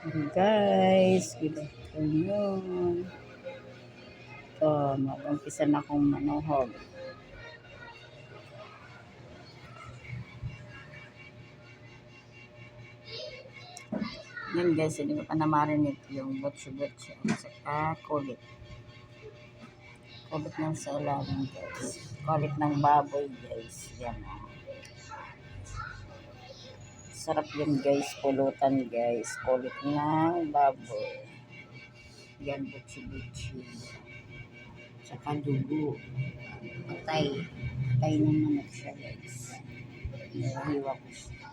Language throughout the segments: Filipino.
Guys, good afternoon. Ito, mag-umpisa na akong manuhog. Yan guys, hindi ko pa na-marinate yung butsi-butsi at saka kulit. Kulit ng sa ilalim guys. Kulit ng baboy guys. Yan o. Sarap yun guys, pulutan guys. Kulit ng baboy. Yan, butsi-butsi. Saka dugo. Patay. Patay ng manok siya guys. Nahiwa ko siya.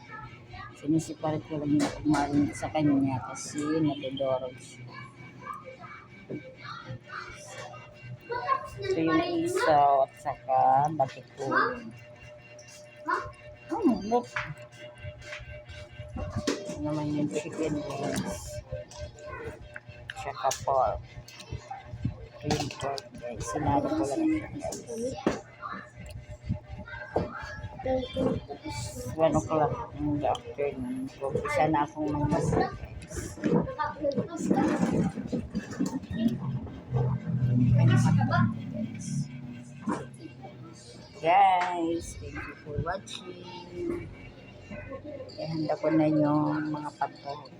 Sinisiparit ko lang yung kumarin sa kanya kasi nadodorog siya. Ito yung isaw at saka batikulong. Look. Ito naman yung chicken wings. Tsaka pork. Ito yung pork guys. Sinalo ko lang siya guys. 1 o'clock in the afternoon. So, isa na akong magmasal guys. Thank you for watching. Ihanda ko na yung mga pato.